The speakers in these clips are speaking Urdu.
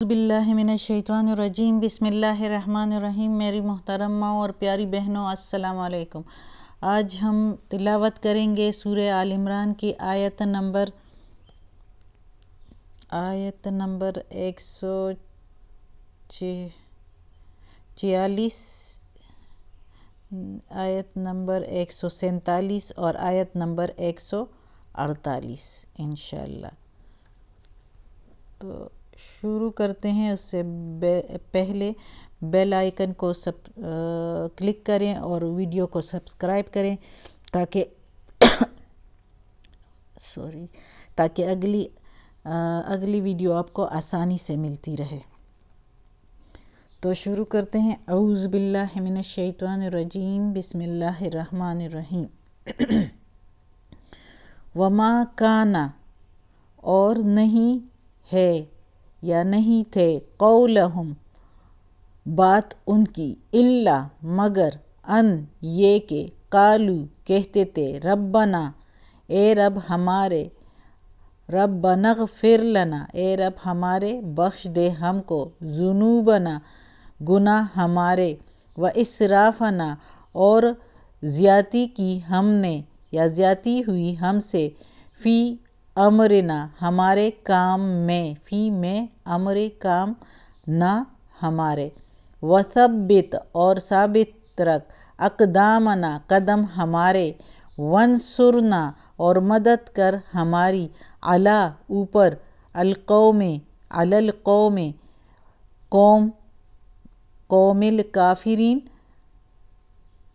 باللہ من الشیطان الرجیم بسم اللہ الرحمن الرحیم۔ میری محترم ماں اور پیاری بہنوں، السلام علیکم۔ آج ہم تلاوت کریں گے سورہ آل عمران کی آیت نمبر 146، آیت نمبر 147 اور آیت نمبر 148 انشاءاللہ۔ تو شروع کرتے ہیں۔ اس سے پہلے بیل آئیکن کو کلک کریں اور ویڈیو کو سبسکرائب کریں تاکہ اگلی ویڈیو آپ کو آسانی سے ملتی رہے۔ تو شروع کرتے ہیں۔ اعوذ باللہ من الشیطان الرجیم بسم اللہ الرحمن الرحیم۔ وما کانا، اور نہیں ہے یا نہیں تھے، قولہم، بات ان کی، الا، مگر، ان، یہ کہ، قالو، کہتے تھے، ربنا، اے رب ہمارے، ربنا اغفر لنا، اے رب ہمارے، بخش دے ہم کو، ذنوبنا، گناہ ہمارے، و اسرافنا، اور زیادتی کی ہم نے یا زیادتی ہوئی ہم سے، فی امرنا، ہمارے کام میں، فی میں، امر کام نہ ہمارے، وثبت، اور ثابت رکھ، اقدامنا، قدم ہمارے، وانصرنا، اور مدد کر ہماری، علی، اوپر، القوم، علی القوم، قوم الکافرین،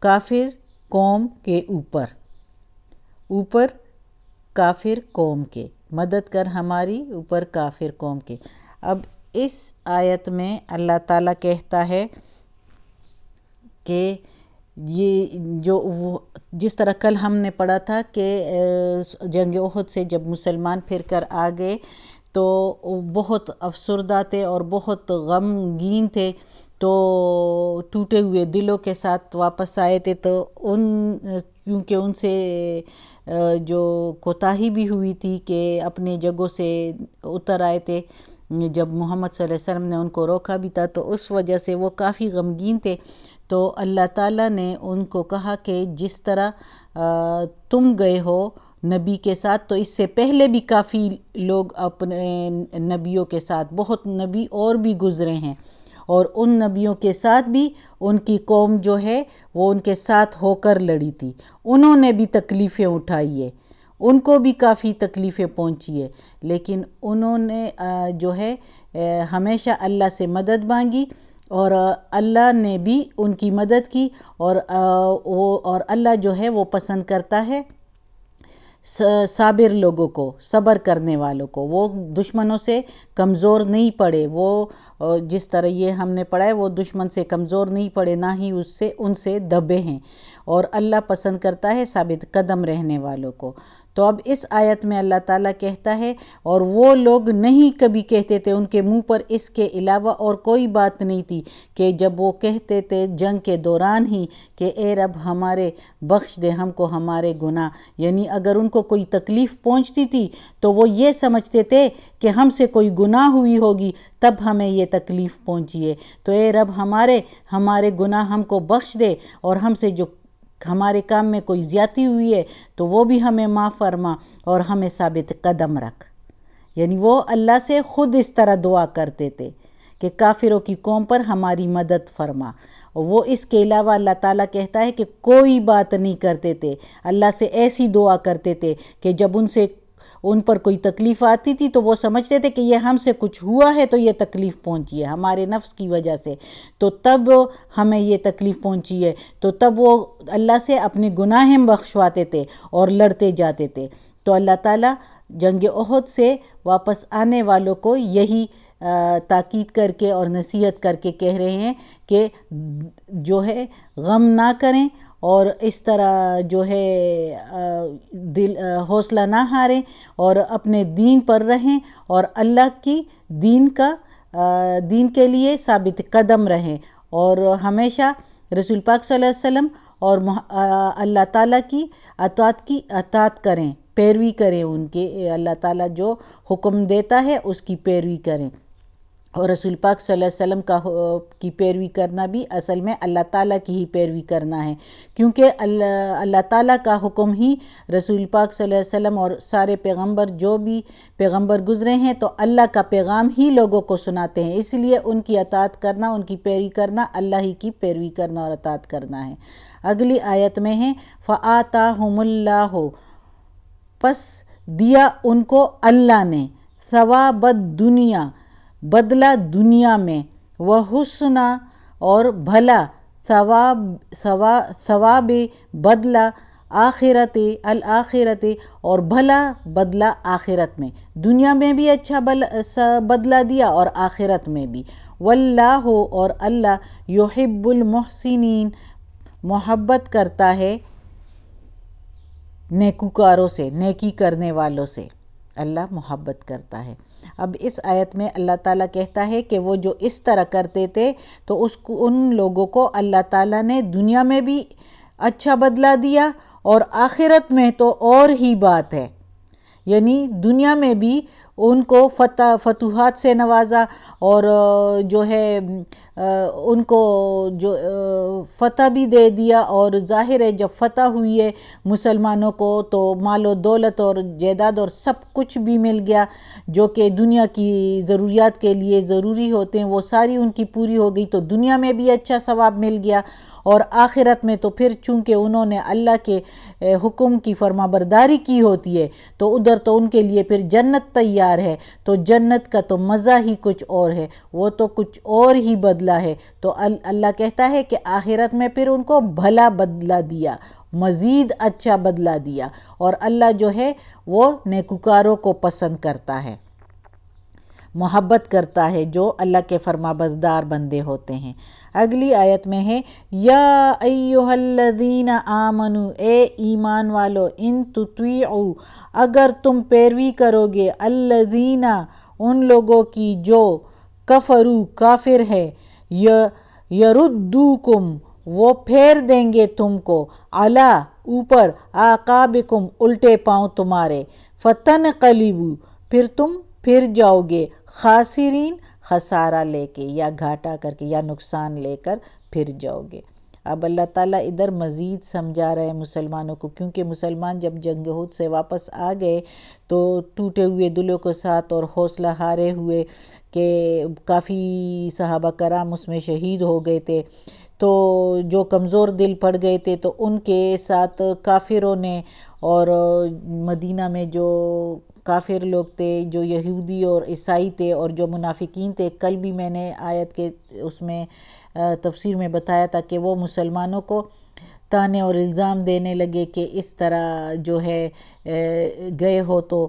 کافر قوم کے اوپر کافر قوم کے، مدد کر ہماری اوپر کافر قوم کے۔ اب اس آیت میں اللہ تعالیٰ کہتا ہے کہ یہ جس طرح کل ہم نے پڑھا تھا کہ جنگ احد سے جب مسلمان پھر کر آ گئے تو بہت افسردہ تھے اور بہت غمگین تھے، تو ٹوٹے ہوئے دلوں کے ساتھ واپس آئے تھے۔ تو کیونکہ ان سے جو کوتاہی بھی ہوئی تھی کہ اپنے جگہوں سے اتر آئے تھے جب محمد صلی اللہ علیہ وسلم نے ان کو روکا بھی تھا، تو اس وجہ سے وہ کافی غمگین تھے۔ تو اللہ تعالیٰ نے ان کو کہا کہ جس طرح تم گئے ہو نبی کے ساتھ، تو اس سے پہلے بھی کافی لوگ اپنے نبیوں کے ساتھ، بہت نبی اور بھی گزرے ہیں، اور ان نبیوں کے ساتھ بھی ان کی قوم جو ہے وہ ان کے ساتھ ہو کر لڑی تھی، انہوں نے بھی تکلیفیں اٹھائی ہے، ان کو بھی کافی تکلیفیں پہنچی ہے، لیکن انہوں نے جو ہے ہمیشہ اللہ سے مدد مانگی، اور اللہ نے بھی ان کی مدد کی، اور اللہ جو ہے وہ پسند کرتا ہے صابر لوگوں کو، صبر کرنے والوں کو۔ وہ دشمنوں سے کمزور نہیں پڑے، وہ جس طرح یہ ہم نے پڑھا ہے، وہ دشمن سے کمزور نہیں پڑے، نہ ہی ان سے دبے ہیں، اور اللہ پسند کرتا ہے ثابت قدم رہنے والوں کو۔ تو اب اس آیت میں اللہ تعالیٰ کہتا ہے، اور وہ لوگ نہیں کبھی کہتے تھے، ان کے منہ پر اس کے علاوہ اور کوئی بات نہیں تھی کہ جب وہ کہتے تھے جنگ کے دوران ہی کہ اے رب ہمارے، بخش دے ہم کو ہمارے گناہ، یعنی اگر ان کو کوئی تکلیف پہنچتی تھی تو وہ یہ سمجھتے تھے کہ ہم سے کوئی گناہ ہوئی ہوگی تب ہمیں یہ تکلیف پہنچی ہے، تو اے رب ہمارے گناہ ہم کو بخش دے، اور ہم سے جو ہمارے کام میں کوئی زیادتی ہوئی ہے تو وہ بھی ہمیں معاف فرما، اور ہمیں ثابت قدم رکھ۔ یعنی وہ اللہ سے خود اس طرح دعا کرتے تھے کہ کافروں کی قوم پر ہماری مدد فرما۔ وہ اس کے علاوہ اللہ تعالیٰ کہتا ہے کہ کوئی بات نہیں کرتے تھے، اللہ سے ایسی دعا کرتے تھے کہ جب ان پر کوئی تکلیف آتی تھی تو وہ سمجھتے تھے کہ یہ ہم سے کچھ ہوا ہے تو یہ تکلیف پہنچی ہے ہمارے نفس کی وجہ سے، تو تب ہمیں یہ تکلیف پہنچی ہے، تو تب وہ اللہ سے اپنے گناہیں بخشواتے تھے اور لڑتے جاتے تھے۔ تو اللہ تعالیٰ جنگ احد سے واپس آنے والوں کو یہی تاکید کر کے اور نصیحت کر کے کہہ رہے ہیں کہ جو ہے غم نہ کریں، اور اس طرح جو ہے حوصلہ نہ ہاریں، اور اپنے دین پر رہیں، اور اللہ کی دین کے لیے ثابت قدم رہیں، اور ہمیشہ رسول پاک صلی اللہ علیہ وسلم اور اللہ تعالیٰ کی اطاعت کریں، پیروی کریں، ان کے اللہ تعالیٰ جو حکم دیتا ہے اس کی پیروی کریں۔ اور رسول پاک صلی اللہ علیہ وسلم کی پیروی کرنا بھی اصل میں اللہ تعالیٰ کی ہی پیروی کرنا ہے، کیونکہ اللہ تعالیٰ کا حکم ہی رسول پاک صلی اللہ علیہ وسلم اور سارے پیغمبر جو بھی پیغمبر گزرے ہیں تو اللہ کا پیغام ہی لوگوں کو سناتے ہیں، اس لیے ان کی اطاعت کرنا، ان کی پیروی کرنا اللہ ہی کی پیروی کرنا اور اطاعت کرنا ہے۔ اگلی آیت میں ہے فَآتَاهُمُ اللَّهُ، پس دیا ان کو اللہ نے، ثواب الدنیا، بدلہ دنیا میں، وحسنہ اور بھلا، ثواب بدلہ آخرت الآخرت اور بھلا بدلہ آخرت میں، دنیا میں بھی اچھا بدلہ دیا اور آخرت میں بھی۔ واللہ، اور اللہ، یحب المحسنین، محبت کرتا ہے نیکوکاروں سے، نیکی کرنے والوں سے، اللہ محبت کرتا ہے۔ اب اس آیت میں اللہ تعالیٰ کہتا ہے کہ وہ جو اس طرح کرتے تھے تو ان لوگوں کو اللہ تعالیٰ نے دنیا میں بھی اچھا بدلہ دیا اور آخرت میں تو اور ہی بات ہے، یعنی دنیا میں بھی ان کو فتوحات سے نوازا اور جو ہے ان کو جو فتح بھی دے دیا، اور ظاہر ہے جب فتح ہوئی ہے مسلمانوں کو تو مال و دولت اور جائیداد اور سب کچھ بھی مل گیا جو کہ دنیا کی ضروریات کے لیے ضروری ہوتے ہیں، وہ ساری ان کی پوری ہو گئی، تو دنیا میں بھی اچھا ثواب مل گیا، اور آخرت میں تو پھر چونکہ انہوں نے اللہ کے حکم کی فرما برداری کی ہوتی ہے تو ادھر تو ان کے لیے پھر جنت تیار ہے، تو جنت کا تو مزہ ہی کچھ اور ہے، وہ تو کچھ اور ہی بدلہ ہے۔ تو اللہ کہتا ہے کہ آخرت میں پھر ان کو بھلا بدلہ دیا، مزید اچھا بدلہ دیا، اور اللہ جو ہے وہ نیکوکاروں کو پسند کرتا ہے، محبت کرتا ہے جو اللہ کے فرما بردار بندے ہوتے ہیں۔ اگلی آیت میں ہے یا ایھا الذین آمنو، اے ایمان والو، ان تطیعوا، اگر تم پیروی کرو گے، الذین، ان لوگوں کی جو کفروا، کافر ہے، یردوکم، وہ پھیر دیں گے تم کو، علی، اوپر، اعقابکم، الٹے پاؤں تمہارے، فتنقلبوا، پھر تم پھر جاؤ گے، خاسرین، خسارہ لے کے یا گھاٹا کر کے یا نقصان لے کر پھر جاؤ گے۔ اب اللہ تعالیٰ ادھر مزید سمجھا رہے ہیں مسلمانوں کو، کیونکہ مسلمان جب جنگ احد سے واپس آ گئے تو ٹوٹے ہوئے دلوں کے ساتھ اور حوصلہ ہارے ہوئے کہ کافی صحابہ کرام اس میں شہید ہو گئے تھے، تو جو کمزور دل پڑ گئے تھے تو ان کے ساتھ کافروں نے، اور مدینہ میں جو کافر لوگ تھے، جو یہودی اور عیسائی تھے اور جو منافقین تھے، کل بھی میں نے آیت کے اس میں تفسیر میں بتایا تھا کہ وہ مسلمانوں کو تانے اور الزام دینے لگے کہ اس طرح جو ہے گئے ہو تو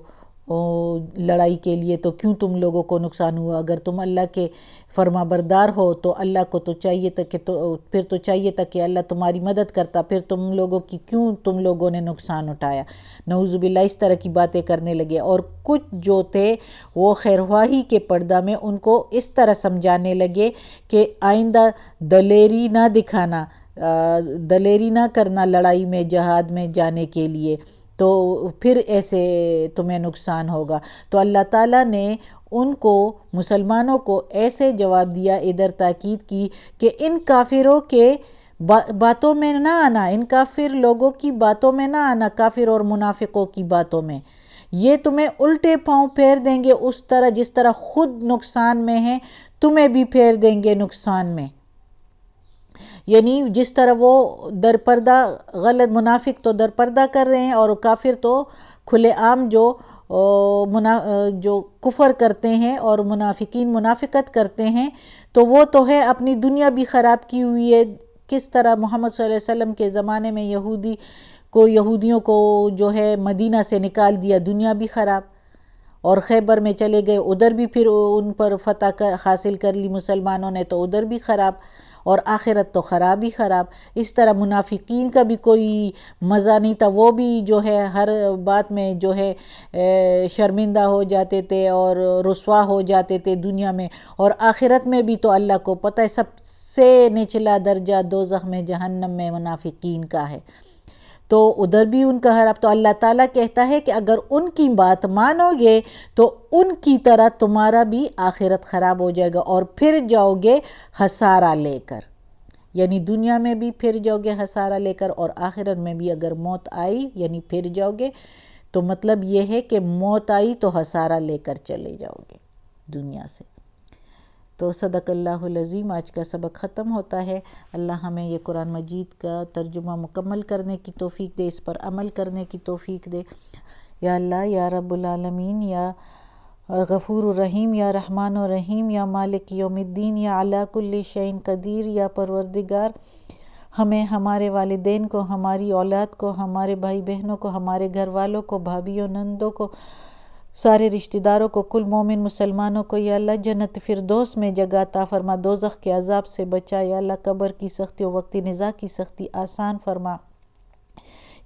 لڑائی کے لیے تو کیوں تم لوگوں کو نقصان ہوا، اگر تم اللہ کے فرما بردار ہو تو اللہ کو تو چاہیے تھا کہ پھر تو چاہیے تھا کہ اللہ تمہاری مدد کرتا، پھر تم لوگوں کی کیوں تم لوگوں نے نقصان اٹھایا، نعوذ باللہ اس طرح کی باتیں کرنے لگے۔ اور کچھ جو تھے وہ خیرخواہی کے پردہ میں ان کو اس طرح سمجھانے لگے کہ آئندہ دلیری نہ دکھانا، دلیری نہ کرنا لڑائی میں، جہاد میں جانے کے لیے، تو پھر ایسے تمہیں نقصان ہوگا۔ تو اللہ تعالیٰ نے ان کو، مسلمانوں کو ایسے جواب دیا، ادھر تاکید کی کہ ان کافروں کے باتوں میں نہ آنا، ان کافر لوگوں کی باتوں میں نہ آنا، کافر اور منافقوں کی باتوں میں، یہ تمہیں الٹے پاؤں پھیر دیں گے، اس طرح جس طرح خود نقصان میں ہیں تمہیں بھی پھیر دیں گے نقصان میں، یعنی جس طرح وہ در پردہ غلط، منافق تو در پردہ کر رہے ہیں اور کافر تو کھلے عام جو کفر کرتے ہیں اور منافقین منافقت کرتے ہیں، تو وہ تو ہے اپنی دنیا بھی خراب کی ہوئی ہے۔ کس طرح محمد صلی اللہ علیہ وسلم کے زمانے میں یہودیوں کو جو ہے مدینہ سے نکال دیا، دنیا بھی خراب، اور خیبر میں چلے گئے، ادھر بھی پھر ان پر فتح حاصل کر لی مسلمانوں نے، تو ادھر بھی خراب، اور آخرت تو خراب ہی خراب۔ اس طرح منافقین کا بھی کوئی مزہ نہیں تھا، وہ بھی جو ہے ہر بات میں جو ہے شرمندہ ہو جاتے تھے اور رسوا ہو جاتے تھے دنیا میں، اور آخرت میں بھی تو اللہ کو پتہ ہے سب سے نچلا درجہ دوزخ میں، جہنم میں منافقین کا ہے۔ تو ادھر بھی ان کا خراب. تو اللہ تعالیٰ کہتا ہے کہ اگر ان کی بات مانو گے تو ان کی طرح تمہارا بھی آخرت خراب ہو جائے گا اور پھر جاؤ گے خسارہ لے کر. یعنی دنیا میں بھی پھر جاؤ گے خسارہ لے کر، اور آخرت میں بھی اگر موت آئی یعنی پھر جاؤ گے. تو مطلب یہ ہے کہ موت آئی تو خسارہ لے کر چلے جاؤ گے دنیا سے. تو صدق اللہ العظیم. آج کا سبق ختم ہوتا ہے. اللہ ہمیں یہ قرآن مجید کا ترجمہ مکمل کرنے کی توفیق دے، اس پر عمل کرنے کی توفیق دے. یا اللہ، یا رب العالمین، یا غفور الرحیم، یا رحمان الرحیم، یا مالک یوم الدین، یا علی کل شیء قدیر، یا پروردگار، ہمیں، ہمارے والدین کو، ہماری اولاد کو، ہمارے بھائی بہنوں کو، ہمارے گھر والوں کو، بھابھیوں نندوں کو، سارے رشتہ داروں کو، کل مومن مسلمانوں کو یا اللہ جنت فردوس میں جگہ عطا فرما. دوزخ کے عذاب سے بچا. یا اللہ قبر کی سختی و وقت نزاع کی سختی آسان فرما.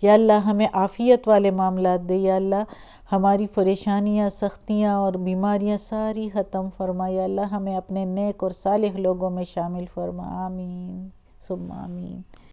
یا اللہ ہمیں عافیت والے معاملات دے. یا اللہ ہماری پریشانیاں، سختیاں اور بیماریاں ساری ختم فرما. یا اللہ ہمیں اپنے نیک اور صالح لوگوں میں شامل فرما. آمین ثم آمین.